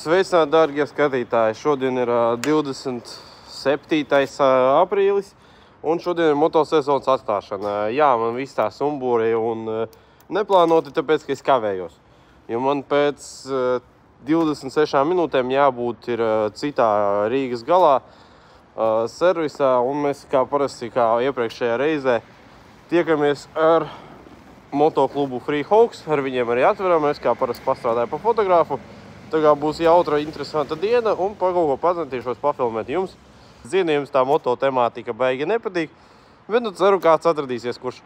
Sveicināti, dārgie skatītāji! Šodien ir 27. aprīlis un šodien ir motosezonas atstāšana. Jā, man viss tā sumbūri un neplānoti, tāpēc, ka es kavējos. Jo man pēc 26 minūtēm jābūt ir citā Rīgas galā servisā, un mēs kā parasti, kā iepriekšējā reizē, tiekamies ar motoklubu Free Hawks. Ar viņiem arī atveram, es kā parasti pastrādāju pa fotogrāfu. Tagad būs jautra, interesanta diena un pa kaut ko pacentīšos pafilmēt jums. Zinu, jums tā moto temātika baigi nepatīk, bet nu ceru, kāds atradīsies, kurš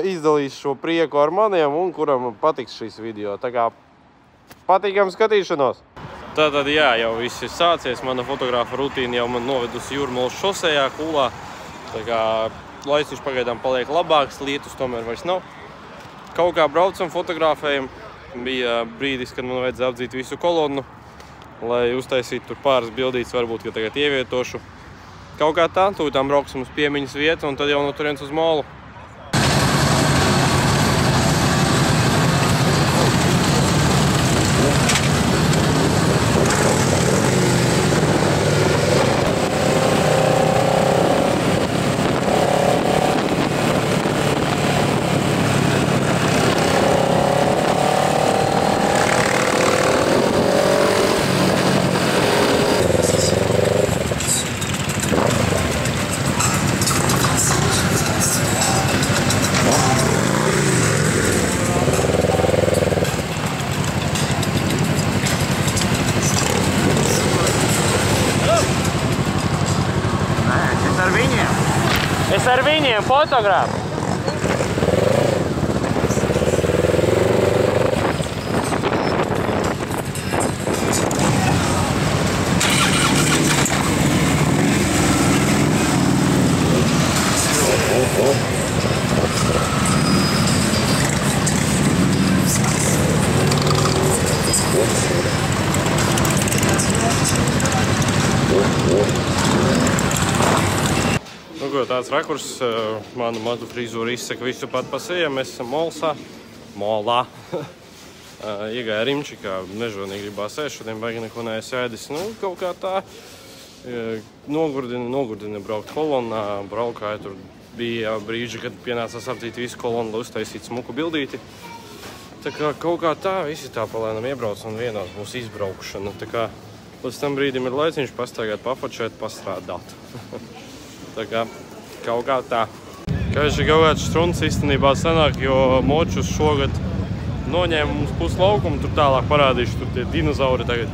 izdalīs šo prieku ar maniem un kuram patiks šīs video. Tā kā patīkam skatīšanos! Tātad jā, jau viss ir sācies, mana fotografa rutīna jau man novedusi Jūrmalas šosejā, Kulā. Tā kā laiciņš pagaidām paliek labāks, lietus tomēr vairs nav. Kaut kā braucam, fotografējam. Bija brīdis, kad man vajadzēja apdzīt visu kolonnu, lai uztaisītu tur pāris bildītes, varbūt, ka tagad ievietošu. Kaut kā tā, tūlītām brauksim uz piemiņas vietu un tad jau no turienes uz molu. Es ar viņiem fotogrāfu. Tāds rakurs, manu matu frizūru izsaka visu pat pa sejam. Mēs esam molā. Iegāja Rimči, kā nežonīgi gribās ēst, šodien baigi neko neesmu ēdis. Nu, kaut kā tā nogurdina braukt kolonnā, braukāja. Tur bija brīži, kad pienācās apdzīt visu kolonu, lai uztaisīt smuku bildīti. Tā kā kaut kā tā, visi tā palēnam iebrauc un vienās būs izbraukšana. Tā kā līdz tam brīdim ir laiciņš pastaigāt, pafočēt, pastrādāt. Tā kā kaut kā tā. Kaiši kaut kāds strunts īstenībā sanāk, jo močus šogad noņēma mums pus laukumu, tur tālāk parādīšu, tur tie dinozauri tagad.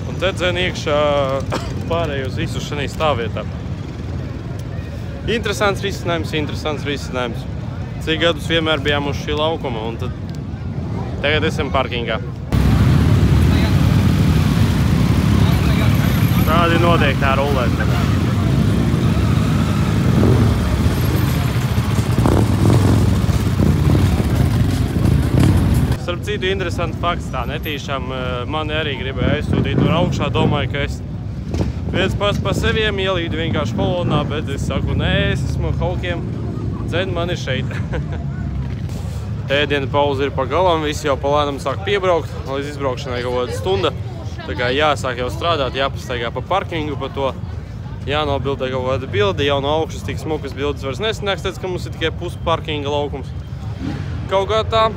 Un te dzen iekšā pārējos visus šanī stāvvietā. Interesants risinājums. Cik gadus vienmēr bijām uz šī laukuma, un tad tagad esam parkingā. Tādi noteikti rullēt. Starp citu, interesants fakts tā, netīšām mani arī gribēja aizsūtīt tur augšā, domāju, ka es viens pats pa seviem ielīdu vienkārši kolonā, bet es saku, nē, es esmu Hawkiem, dzen man ir šeit. Ēdiena pauze ir pa galam, visi jau palēnam sāk piebraukt, līdz izbraukšanai kaut kāda stunda. Tā kā jāsāk jau strādāt, jāpastaigā pa parkingu, pa to jānobildē kaut kāda bilde, jau no augšas tik smukas bildes vairs nesanāks, tāpēc, ka mums ir tikai pus parkinga laukums. Kaut kā tā.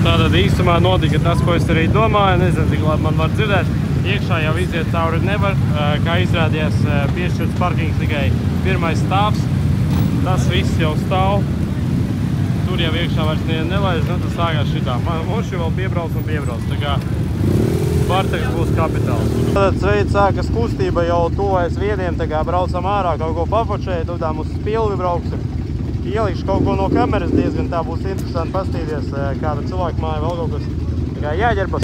Tātad īstumā notika tas, ko es arī domāju, nezinu, cik labi man var dzirdēt. Iekšā jau iziet cauri nevar, kā izrādījās piešķirts parkings tikai pirmais stāvs. Tas viss jau stāv. Tur jau iekšā vairs nelaiž, nu tad sākās šitā. Man moši vēl piebrauc. Tā kā pārteks būs kapitāls. Tātad sveic sākas kustība jau tuvojas viediem, tā kā braucam ārā, kaut ko pafočēt, tad mums spilvi brauksim. Ielikšu kaut ko no kameras, diezgan tā būs interesanti pastīties, kāda cilvēka māja vēl kaut kas. Tā kā jāģerpas.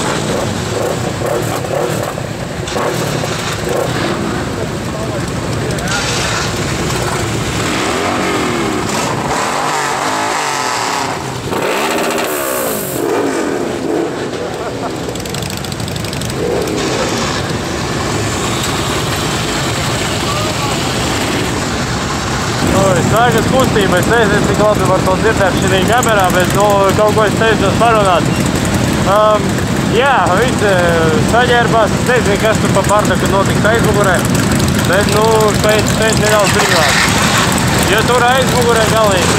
Sākas kustība. Es nezinu, cik labi var to dzirdēt šī kamerā, bet kaut ko es cenšos parunāt. Jā, visi saģērbās. Es nezinu, kas tur pa Bardaku notiks aizmugurē, bet šeit nedaudz brīvāk. Jo tur aizmugurē galīgi.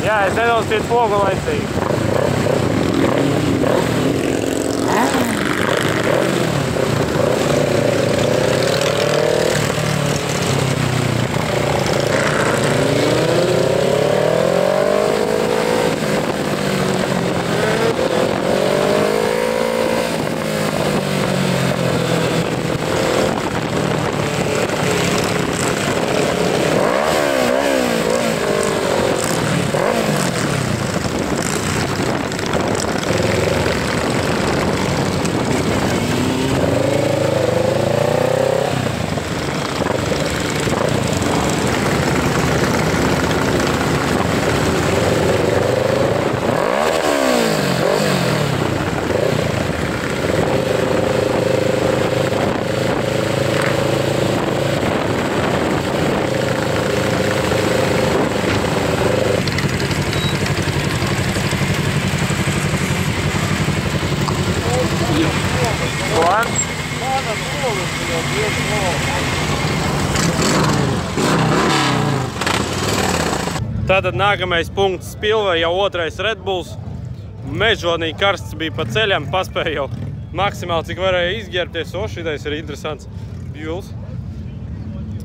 Jā, es nedaudz tiet pogu laicīgi. Tātad nākamais punkts Spilve, jau otrais Red Bulls. Mežonīgi karsts bija pa ceļam, paspēja jau maksimāli, cik varēja izģērbties. Šitais ir interesants Juls.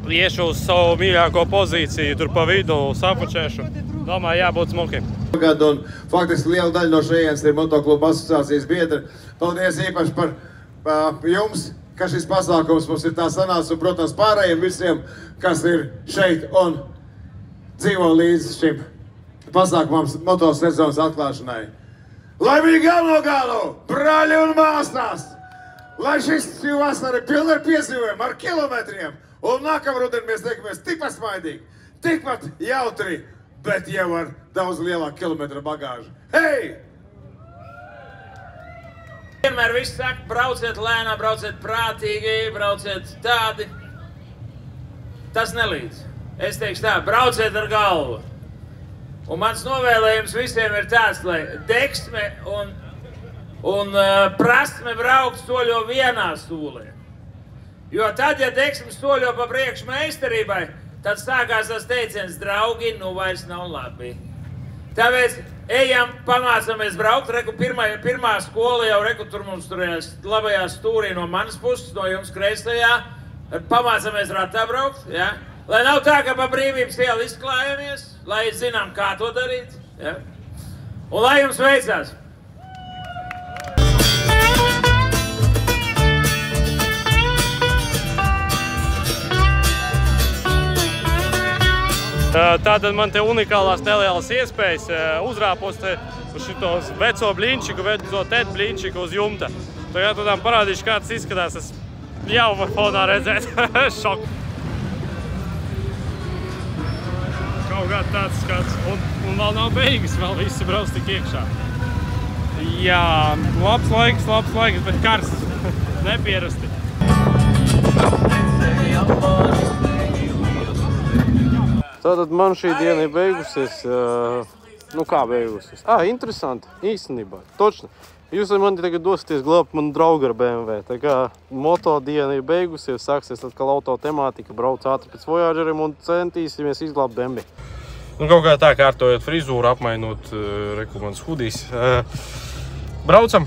Iešu uz savu mīļāko pozīciju, tur pa vidu sapučēšu. Domāju, jābūt smukiem. Un faktiski liela daļa no šejienes ir Motokluba asociācijas biedri. Paldies īpaši par jums, ka šis pasākums mums ir tā sanācis, un, protams, pārējiem visiem, kas ir šeit un dzīvo līdz šim pasākumam motosezonas atklāšanai. Laimīgi galvenogalu, brāļi un māsās! Lai šis vasara ir pilna ar piedzīvojumiem, ar kilometriem, un nākamruden mēs tiekamies tikpat smaidīgi, tikpat jautri, bet jau ar daudz lielāku kilometru bagāžu. Hei! Vienmēr viss saka, brauciet lēnā, brauciet prātīgi, brauciet tādi. Tas nelīdz. Es teikšu tā, brauciet ar galvu. Un mans novēlējums visiem ir tāds, lai deksme un prasme braukt soļo vienā stūlē. Jo tad, ja deksme soļo pa priekšu meistarībai, tad sākās tas teiciens, draugi, nu vairs nav labi. Tāpēc ejam, pamācamies braukt. Reku, pirmā skola jau, reku, tur mums turējās labajā stūrī no manas puses, no jums kreisajā. Pamācamies ratā braukt, ja? Lai nav tā, ka pa brīvības ielu izklājamies, lai zinām, kā to darīt, ja? Un lai jums veicās! Tātad man te unikālās nelielas iespējas uzrāpos te uz šitos veco bļinčiku, veco tēt bļinčiku uz jumta. Tagad tādām parādīšu, kā tas izskatās, es jau var fonā redzēt. Šok. Kaut kā tāds skats. Un vēl nav beigas, vēl visi brauc tik iekšā. Jā, labs laiks, bet karsts. Nepierasti. Tātad man šī diena ir beigusies. Nu kā beigusies? Interesanti, īstenībā, točni. Jūs man tagad dosieties glābt manu draugu ar BMW. Tā kā moto diena ir beigusies, sāksies atkal auto temātika, brauc ātri pēc Voyageriem un centīsimies izglābt BMW. Nu, kaut kā tā, kārtojot frizūru, apmainot mans hudijs. Braucam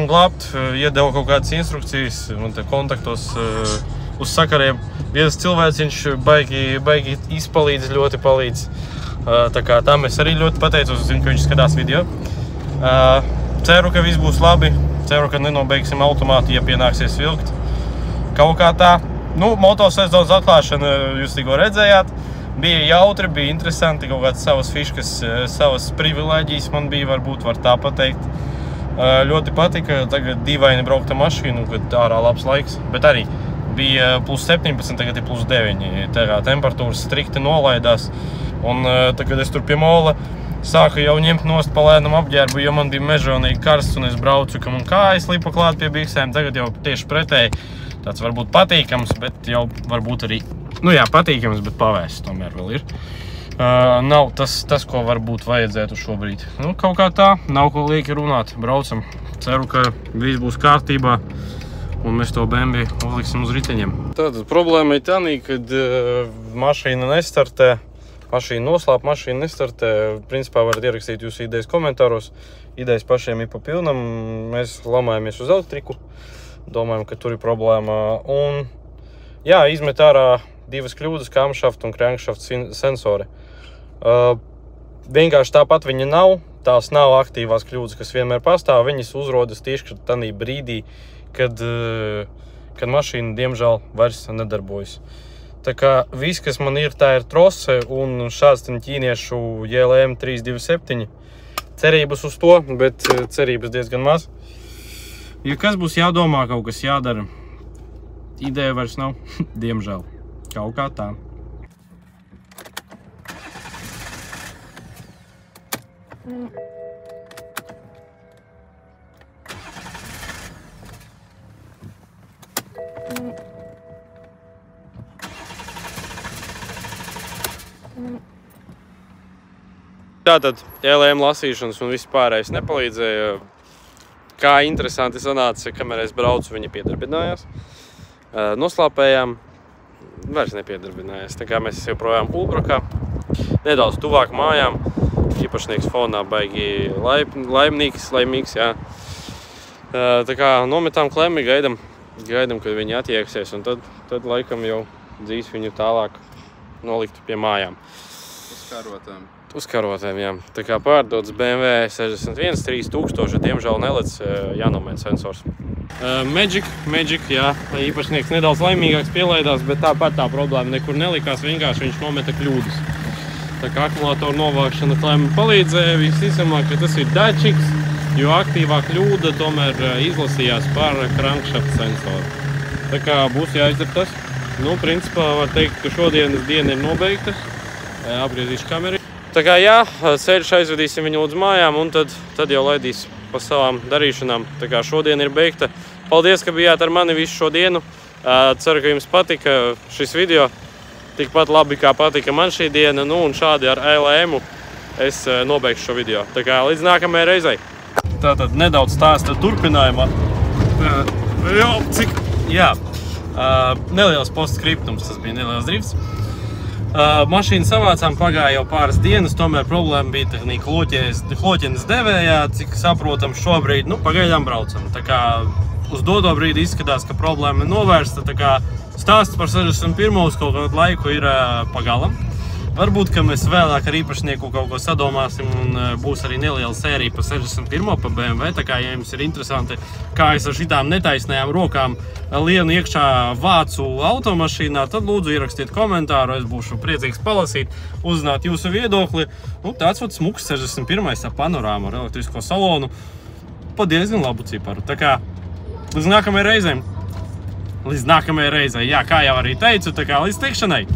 glābt, iedeva kaut kādas instrukcijas, man te kontaktos uz sakariem. Viens cilvēciņš baigi izpalīdz, ļoti palīdz. Tā kā tam es arī ļoti pateicos, zinu, ka viņš skatās video. Ceru, ka viss būs labi. Ceru, ka nenobeigsim automātu, ja pienāksies vilkt. Kaut kā tā. Nu, motosezonas atklāšana jūs tikko redzējāt. Bija jautri, bija interesanti, kaut kāds savas fiškas, savas privileģijas man bija, varbūt var tā pateikt. Ļoti patika, tagad dīvaini braukta mašīnu, kad ārā labs laiks, bet arī bija plus 17, tagad ir plus 9. Temperatūras strikti nolaidās. Un tagad es tur pie mola sāku jau ņemt nost pa lēnam apģērbu, jo man bija mežonīgi karsts un es braucu, ka man kājas lipa klāt pie biksēm. Tagad jau tieši pretēji tāds varbūt patīkams, bet jau varbūt arī, patīkams, bet pavēsts tomēr vēl ir. Nav tas, ko varbūt vajadzētu šobrīd. Kaut kā tā, nav ko lieki runāt, braucam. Ceru, ka viss būs kārtībā un mēs to BMW uzliksim uz riteņiem. Tātad problēma ir tā, kad mašīna nestartē. Mašīna noslāp, mašīna nestartē. Principā varat ierakstīt jūsu idejas komentāros. Idejas pašiem ir pa pilnam. Mēs lamājamies uz elektriku. Domājam, ka tur ir problēma. Un, izmet ārā 2 kļūdas, camshaft un crankshaft sensori. Vienkārši tāpat viņa nav. Tās nav aktīvās kļūdas, kas vienmēr pastāv. Viņas uzrodas tieši tādā brīdī, kad mašīna, diemžēl, vairs nedarbojas. Tā kā viss, kas man ir, tā ir trose un šāds ķīniešu JLM 327. Cerības uz to, bet cerības diezgan maz. Ja kas būs jādomā, kaut kas jādara, ideja vairs nav, diemžēl. Kaut kā tā. Tātad LM lasīšanas un viss pārējais nepalīdzēja. Kā interesanti sanāca, kamēr es braucu, viņa piedarbinājās. Noslāpējām, vairs nepiedarbinājās. Tā kā mēs joprojām Ulbrakā, nedaudz tuvāk mājām. Īpašnieks fonā baigi laimīgs, jā. Tā kā nometām klemmi, gaidam, kad viņi attieksies, un tad laikam jau dzīs viņu tālāk noliktu pie mājām. Uz karotēm, jā. Tā kā pārdots BMW 61 3000, diemžēl nelec jānomaina sensors. Magic, jā. Īpašnieks nedaudz laimīgāks pielaidās, bet tāpat tā problēma nekur nelikās, vienkārši viņš nometa kļūdas. Tā kā akumulātoru novākšana klemmi palīdzēja, visticamāk, ka tas ir dačiks, jo aktīvā kļūda tomēr izlasījās par crankshaft sensoru. Tā kā būs jāizdara tas. Principā var teikt, ka šodienas diena ir nobeigta. Apgriezīšu kameru. Tā kā ceļš aizvedīsim viņu līdz mājām un tad jau laidīs pa savām darīšanām. Tā kā šodien ir beigta. Paldies, ka bijāt ar mani visu šo dienu. Ceru, ka jums patika šis video. Tikpat labi, kā patika man šī diena. Un šādi ar LM es nobeigšu šo video. Tā kā līdz nākamajai reizei. Tātad nedaudz stāsta turpinājumā. Neliels postskriptums, tas bija neliels drifts. Mašīnu savācām, pagāja jau pāris dienas, tomēr problēma bija kloķenes devējā, cik saprotam šobrīd, pagaidām braucam. Tā kā uz doto brīdi izskatās, ka problēma ir novērsta, tā kā stāsts par 61. uz kaut kādu laiku ir pagalam. Varbūt, ka mēs vēlāk ar īpašnieku kaut ko sadomāsim un būs arī neliela sērija par 61. pa BMW. Tā kā, ja jums ir interesanti, kā es ar šitām netaisnajām rokām lienu iekšā vācu automašīnā, tad lūdzu ierakstiet komentāru, es būšu priecīgs palasīt, uzzināt jūsu viedokli. Tāds smuks 61. ar panorāmu, ar elektrisko salonu, pa diezgan labu ciparu. Tā kā, līdz nākamajai reizei. Jā, kā jau arī teicu, tā kā līdz tikšanai.